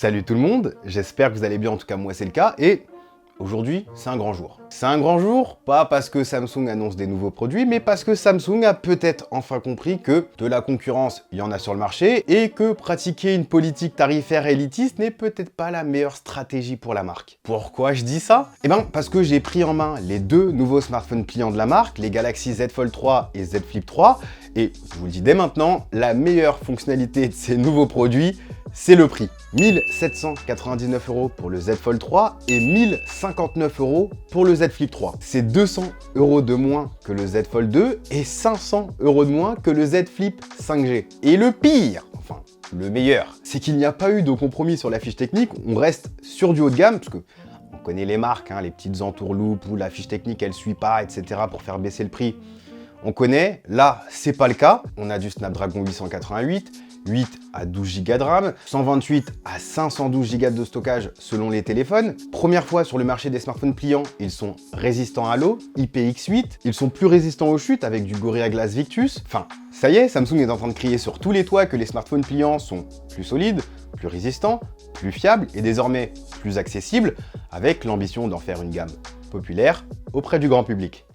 Salut tout le monde, j'espère que vous allez bien, en tout cas moi c'est le cas, et aujourd'hui c'est un grand jour. C'est un grand jour, pas parce que Samsung annonce des nouveaux produits, mais parce que Samsung a peut-être enfin compris que de la concurrence, il y en a sur le marché, et que pratiquer une politique tarifaire élitiste n'est peut-être pas la meilleure stratégie pour la marque. Pourquoi je dis ça? Eh bien parce que j'ai pris en main les deux nouveaux smartphones pliants de la marque, les Galaxy Z Fold 3 et Z Flip 3, et je vous le dis dès maintenant, la meilleure fonctionnalité de ces nouveaux produits, c'est le prix. 1799 € pour le Z Fold 3 et 1059 € pour le Z Flip 3. C'est 200 € de moins que le Z Fold 2 et 500 € de moins que le Z Flip 5G. Et le pire, enfin le meilleur, c'est qu'il n'y a pas eu de compromis sur la fiche technique, on reste sur du haut de gamme, parce que on connaît les marques, les petites entourloupes où la fiche technique elle suit pas, etc. pour faire baisser le prix. On connaît, là c'est pas le cas, on a du Snapdragon 888, 8 à 12 Go de RAM, 128 à 512 Go de stockage selon les téléphones. Première fois sur le marché des smartphones pliants, ils sont résistants à l'eau, IPX8, ils sont plus résistants aux chutes avec du Gorilla Glass Victus. Enfin, ça y est, Samsung est en train de crier sur tous les toits que les smartphones pliants sont plus solides, plus résistants, plus fiables et désormais plus accessibles, avec l'ambition d'en faire une gamme populaire auprès du grand public.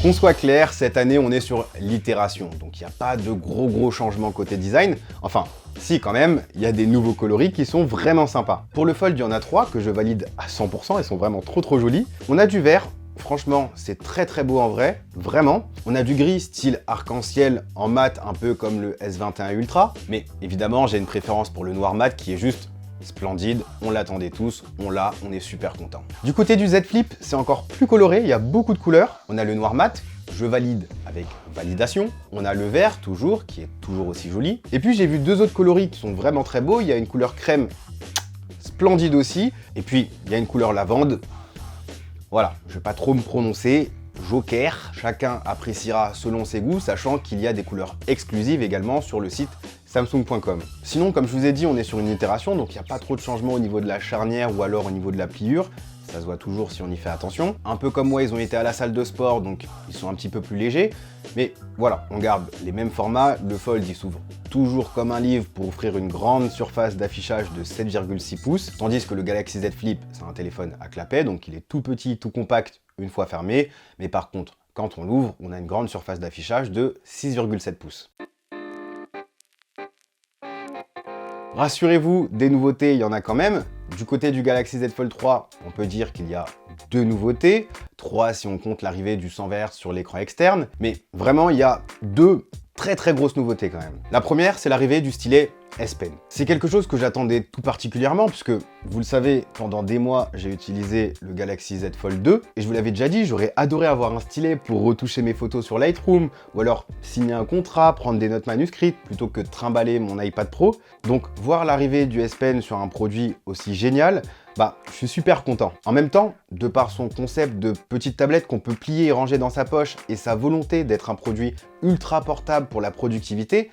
Qu'on soit clair, cette année on est sur l'itération, donc il n'y a pas de gros changements côté design. Enfin, si quand même, il y a des nouveaux coloris qui sont vraiment sympas. Pour le Fold, il y en a 3 que je valide à 100%, ils sont vraiment trop jolis. On a du vert, franchement c'est très beau en vrai, vraiment. On a du gris style arc-en-ciel en mat, un peu comme le S21 Ultra, mais évidemment j'ai une préférence pour le noir mat qui est juste splendide, on l'attendait tous, on l'a, on est super content. Du côté du Z Flip, c'est encore plus coloré, il y a beaucoup de couleurs. On a le noir mat, je valide avec validation. On a le vert toujours, qui est toujours aussi joli. Et puis j'ai vu deux autres coloris qui sont vraiment très beaux. Il y a une couleur crème, splendide aussi. Et puis il y a une couleur lavande. Voilà, je vais pas trop me prononcer. Joker, chacun appréciera selon ses goûts, sachant qu'il y a des couleurs exclusives également sur le site Samsung.com. Sinon, comme je vous ai dit, on est sur une itération, donc il n'y a pas trop de changement au niveau de la charnière ou alors au niveau de la pliure. Ça se voit toujours si on y fait attention. Un peu comme moi, ils ont été à la salle de sport, donc ils sont un petit peu plus légers. Mais voilà, on garde les mêmes formats. Le Fold, il s'ouvre toujours comme un livre pour offrir une grande surface d'affichage de 7,6 pouces. Tandis que le Galaxy Z Flip, c'est un téléphone à clapet, donc il est tout petit, tout compact une fois fermé. Mais par contre, quand on l'ouvre, on a une grande surface d'affichage de 6,7 pouces. Rassurez-vous, des nouveautés, il y en a quand même. Du côté du Galaxy Z Fold 3, on peut dire qu'il y a deux nouveautés. 3 si on compte l'arrivée du 100 Hz sur l'écran externe. Mais vraiment, il y a deux très grosses nouveautés quand même. La première, c'est l'arrivée du stylet S Pen. C'est quelque chose que j'attendais tout particulièrement puisque, vous le savez, pendant des mois, j'ai utilisé le Galaxy Z Fold 2 et je vous l'avais déjà dit, j'aurais adoré avoir un stylet pour retoucher mes photos sur Lightroom ou alors signer un contrat, prendre des notes manuscrites plutôt que de trimballer mon iPad Pro. Donc, voir l'arrivée du S Pen sur un produit aussi génial, je suis super content. En même temps, de par son concept de petite tablette qu'on peut plier et ranger dans sa poche et sa volonté d'être un produit ultra portable pour la productivité,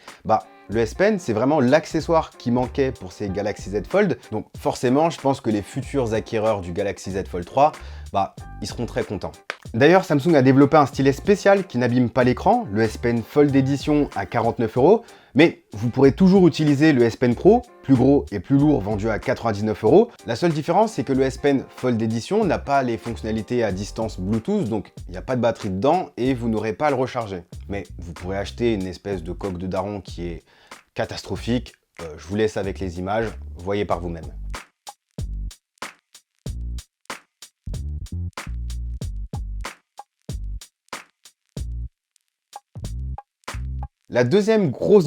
le S Pen, c'est vraiment l'accessoire qui manquait pour ces Galaxy Z Fold. Donc forcément, je pense que les futurs acquéreurs du Galaxy Z Fold 3, ils seront très contents. D'ailleurs, Samsung a développé un stylet spécial qui n'abîme pas l'écran, le S Pen Fold Edition à 49 €. Mais vous pourrez toujours utiliser le S Pen Pro, plus gros et plus lourd, vendu à 99 €. La seule différence, c'est que le S Pen Fold Edition n'a pas les fonctionnalités à distance Bluetooth, donc il n'y a pas de batterie dedans et vous n'aurez pas à le recharger. Mais vous pourrez acheter une espèce de coque de daron qui est catastrophique. Je vous laisse avec les images, voyez par vous-même. La deuxième grosse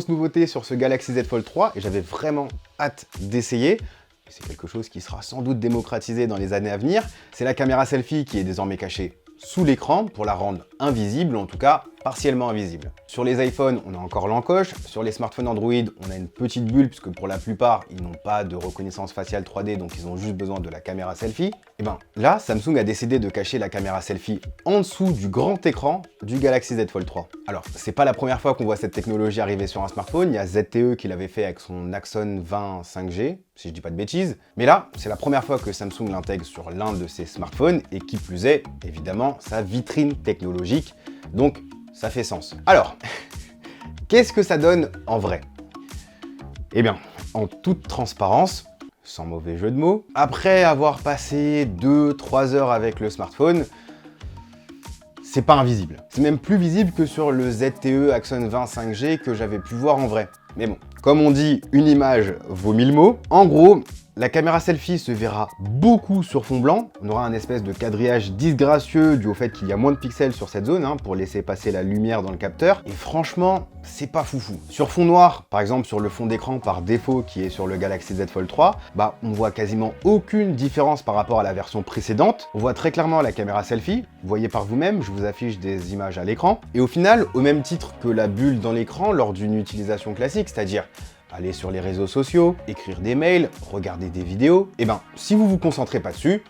nouveauté sur ce Galaxy Z Fold 3, et j'avais vraiment hâte d'essayer, c'est quelque chose qui sera sans doute démocratisé dans les années à venir, c'est la caméra selfie qui est désormais cachée sous l'écran pour la rendre invisible, en tout cas partiellement invisible. Sur les iPhones, on a encore l'encoche. Sur les smartphones Android, on a une petite bulle, puisque pour la plupart, ils n'ont pas de reconnaissance faciale 3D, donc ils ont juste besoin de la caméra selfie. Et ben là, Samsung a décidé de cacher la caméra selfie en dessous du grand écran du Galaxy Z Fold 3. Alors, c'est pas la première fois qu'on voit cette technologie arriver sur un smartphone. Il y a ZTE qui l'avait fait avec son Axon 20 5G, si je dis pas de bêtises. Mais là, c'est la première fois que Samsung l'intègre sur l'un de ses smartphones, et qui plus est, évidemment, sa vitrine technologique. Donc, ça fait sens. Alors, qu'est-ce que ça donne en vrai? Eh bien, en toute transparence, sans mauvais jeu de mots, après avoir passé 2-3 heures avec le smartphone, c'est pas invisible. C'est même plus visible que sur le ZTE Axon 20 5G que j'avais pu voir en vrai. Mais bon, comme on dit, une image vaut 1000 mots. En gros, la caméra selfie se verra beaucoup sur fond blanc. On aura un espèce de quadrillage disgracieux dû au fait qu'il y a moins de pixels sur cette zone pour laisser passer la lumière dans le capteur. Et franchement, c'est pas foufou. Sur fond noir, par exemple sur le fond d'écran par défaut qui est sur le Galaxy Z Fold 3, on voit quasiment aucune différence par rapport à la version précédente. On voit très clairement la caméra selfie. Vous voyez par vous-même, je vous affiche des images à l'écran. Et au final, au même titre que la bulle dans l'écran lors d'une utilisation classique, c'est-à-dire aller sur les réseaux sociaux, écrire des mails, regarder des vidéos, et si vous vous concentrez pas dessus,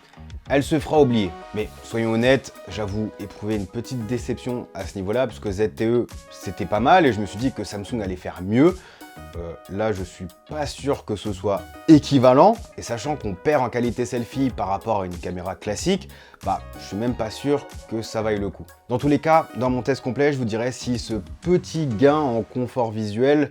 elle se fera oublier. Mais soyons honnêtes, j'avoue éprouver une petite déception à ce niveau-là, parce que ZTE, c'était pas mal, et je me suis dit que Samsung allait faire mieux. Là, je suis pas sûr que ce soit équivalent, et sachant qu'on perd en qualité selfie par rapport à une caméra classique, je suis même pas sûr que ça vaille le coup. Dans tous les cas, dans mon test complet, je vous dirai si ce petit gain en confort visuel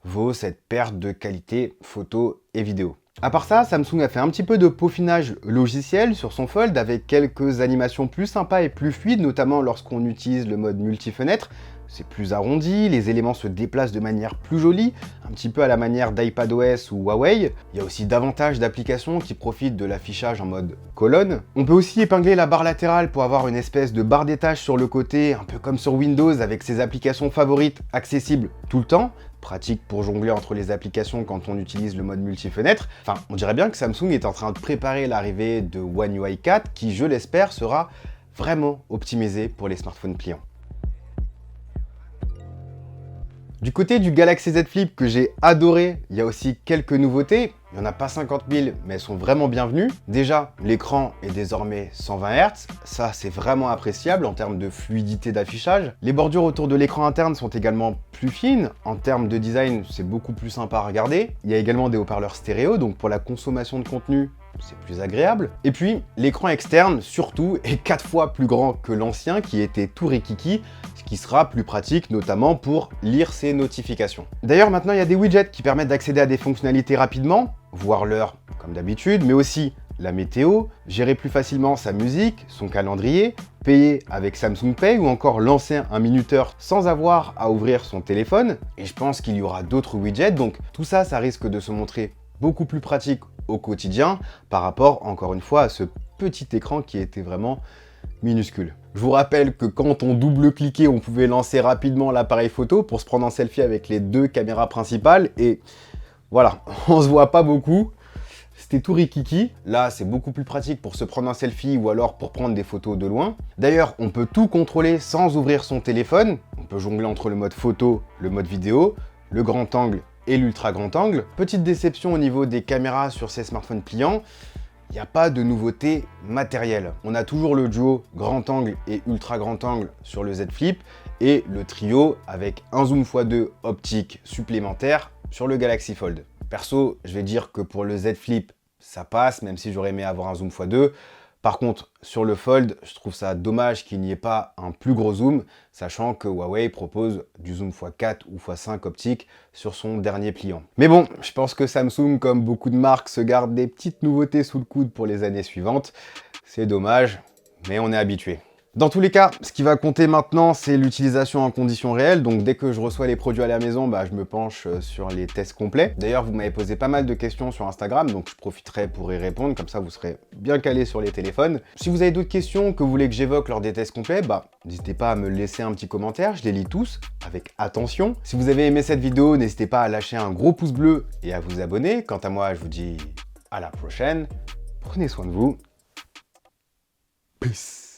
vaut cette perte de qualité photo et vidéo. À part ça, Samsung a fait un petit peu de peaufinage logiciel sur son Fold avec quelques animations plus sympas et plus fluides, notamment lorsqu'on utilise le mode multi-fenêtre. C'est plus arrondi, les éléments se déplacent de manière plus jolie, un petit peu à la manière d'iPadOS ou Huawei. Il y a aussi davantage d'applications qui profitent de l'affichage en mode colonne. On peut aussi épingler la barre latérale pour avoir une espèce de barre des tâches sur le côté, un peu comme sur Windows, avec ses applications favorites accessibles tout le temps. Pratique pour jongler entre les applications quand on utilise le mode multi-fenêtre. Enfin, on dirait bien que Samsung est en train de préparer l'arrivée de One UI 4 qui, je l'espère, sera vraiment optimisé pour les smartphones pliants. Du côté du Galaxy Z Flip que j'ai adoré, il y a aussi quelques nouveautés. Il n'y en a pas 50 000, mais elles sont vraiment bienvenues. Déjà, l'écran est désormais 120 Hz. Ça, c'est vraiment appréciable en termes de fluidité d'affichage. Les bordures autour de l'écran interne sont également plus fines. En termes de design, c'est beaucoup plus sympa à regarder. Il y a également des haut-parleurs stéréo, donc pour la consommation de contenu, c'est plus agréable. Et puis, l'écran externe, surtout, est 4 fois plus grand que l'ancien qui était tout rikiki, ce qui sera plus pratique, notamment pour lire ses notifications. D'ailleurs, maintenant, il y a des widgets qui permettent d'accéder à des fonctionnalités rapidement, voir l'heure comme d'habitude, mais aussi la météo, gérer plus facilement sa musique, son calendrier, payer avec Samsung Pay ou encore lancer un minuteur sans avoir à ouvrir son téléphone. Et je pense qu'il y aura d'autres widgets, donc tout ça, ça risque de se montrer beaucoup plus pratique au quotidien par rapport, encore une fois, à ce petit écran qui était vraiment minuscule. Je vous rappelle que quand on double-cliquait, on pouvait lancer rapidement l'appareil photo pour se prendre en selfie avec les deux caméras principales et voilà, on se voit pas beaucoup. C'était tout rikiki. Là, c'est beaucoup plus pratique pour se prendre un selfie ou alors pour prendre des photos de loin. D'ailleurs, on peut tout contrôler sans ouvrir son téléphone. On peut jongler entre le mode photo, le mode vidéo, le grand angle et l'ultra grand angle. Petite déception au niveau des caméras sur ces smartphones pliants, il n'y a pas de nouveauté matérielle. On a toujours le duo grand angle et ultra grand angle sur le Z Flip et le trio avec un zoom x2 optique supplémentaire sur le Galaxy Fold. Perso, je vais dire que pour le Z Flip, ça passe, même si j'aurais aimé avoir un zoom x2. Par contre, sur le Fold, je trouve ça dommage qu'il n'y ait pas un plus gros zoom, sachant que Huawei propose du zoom x4 ou x5 optique sur son dernier pliant. Mais bon, je pense que Samsung, comme beaucoup de marques, se garde des petites nouveautés sous le coude pour les années suivantes. C'est dommage, mais on est habitué. Dans tous les cas, ce qui va compter maintenant, c'est l'utilisation en conditions réelles. Donc dès que je reçois les produits à la maison, je me penche sur les tests complets. D'ailleurs, vous m'avez posé pas mal de questions sur Instagram, donc je profiterai pour y répondre. Comme ça, vous serez bien calé sur les téléphones. Si vous avez d'autres questions que vous voulez que j'évoque lors des tests complets, n'hésitez pas à me laisser un petit commentaire. Je les lis tous avec attention. Si vous avez aimé cette vidéo, n'hésitez pas à lâcher un gros pouce bleu et à vous abonner. Quant à moi, je vous dis à la prochaine. Prenez soin de vous. Peace.